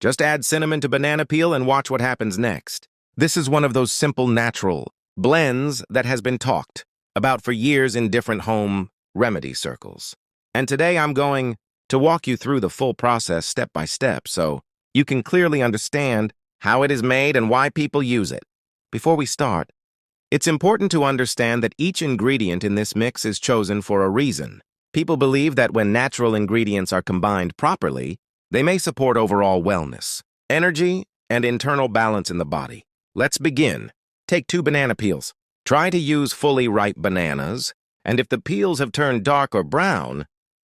Just add cinnamon to banana peel and watch what happens next. This is one of those simple natural blends that has been talked about for years in different home remedy circles. And today I'm going to walk you through the full process step by step so you can clearly understand how it is made and why people use it. Before we start, it's important to understand that each ingredient in this mix is chosen for a reason. People believe that when natural ingredients are combined properly, they may support overall wellness, energy, and internal balance in the body. Let's begin. Take 2 banana peels. Try to use fully ripe bananas, and if the peels have turned dark or brown,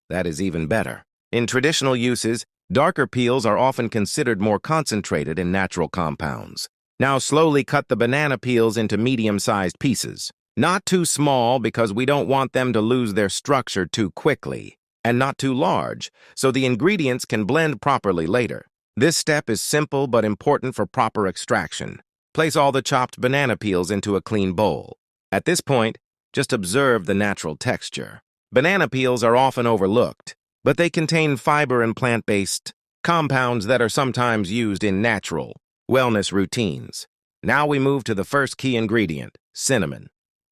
that is even better. In traditional uses, darker peels are often considered more concentrated in natural compounds. Now slowly cut the banana peels into medium-sized pieces. Not too small because we don't want them to lose their structure too quickly, and not too large, so the ingredients can blend properly later. This step is simple but important for proper extraction. Place all the chopped banana peels into a clean bowl. At this point, just observe the natural texture. Banana peels are often overlooked, but they contain fiber and plant-based compounds that are sometimes used in natural wellness routines. Now we move to the first key ingredient, cinnamon.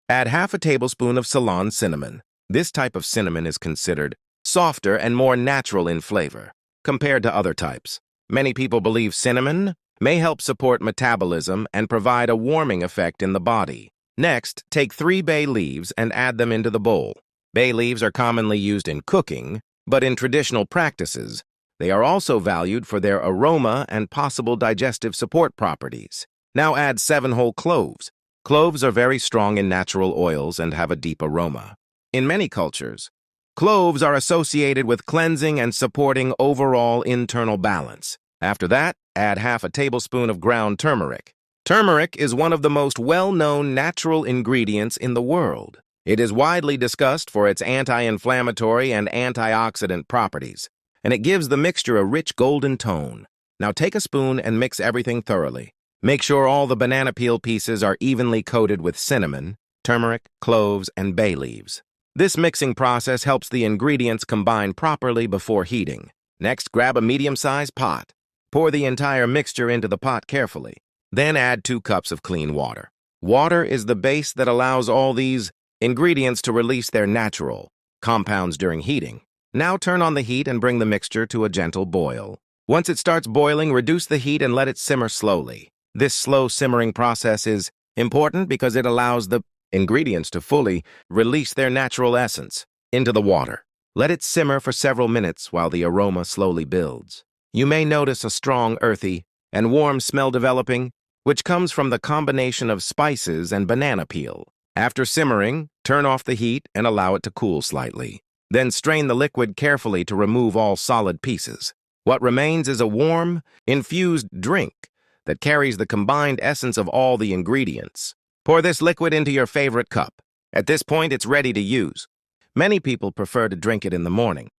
Add half a tablespoon of Ceylon cinnamon. This type of cinnamon is considered softer and more natural in flavor compared to other types. Many people believe cinnamon may help support metabolism and provide a warming effect in the body. Next, take 3 bay leaves and add them into the bowl. Bay leaves are commonly used in cooking, but in traditional practices, they are also valued for their aroma and possible digestive support properties. Now add 7 whole cloves. Cloves are very strong in natural oils and have a deep aroma. In many cultures, cloves are associated with cleansing and supporting overall internal balance. After that, add half a tablespoon of ground turmeric. Turmeric is one of the most well-known natural ingredients in the world. It is widely discussed for its anti-inflammatory and antioxidant properties, and it gives the mixture a rich golden tone. Now take a spoon and mix everything thoroughly. Make sure all the banana peel pieces are evenly coated with cinnamon, turmeric, cloves, and bay leaves. This mixing process helps the ingredients combine properly before heating. Next, grab a medium-sized pot. Pour the entire mixture into the pot carefully. Then add 2 cups of clean water. Water is the base that allows all these ingredients to release their natural compounds during heating. Now turn on the heat and bring the mixture to a gentle boil. Once it starts boiling, reduce the heat and let it simmer slowly. This slow simmering process is important because it allows the ingredients to fully release their natural essence into the water. Let it simmer for several minutes while the aroma slowly builds. You may notice a strong, earthy, and warm smell developing, which comes from the combination of spices and banana peel. After simmering, turn off the heat and allow it to cool slightly. Then strain the liquid carefully to remove all solid pieces. What remains is a warm, infused drink that carries the combined essence of all the ingredients. Pour this liquid into your favorite cup. At this point, it's ready to use. Many people prefer to drink it in the morning,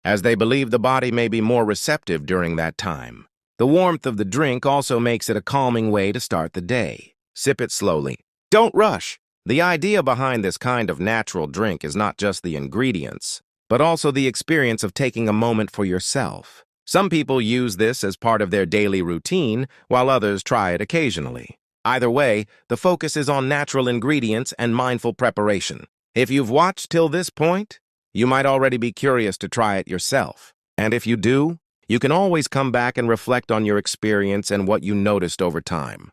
as they believe the body may be more receptive during that time. The warmth of the drink also makes it a calming way to start the day. Sip it slowly. Don't rush. The idea behind this kind of natural drink is not just the ingredients, but also the experience of taking a moment for yourself. Some people use this as part of their daily routine, while others try it occasionally. Either way, the focus is on natural ingredients and mindful preparation. If you've watched till this point, you might already be curious to try it yourself. And if you do, you can always come back and reflect on your experience and what you noticed over time.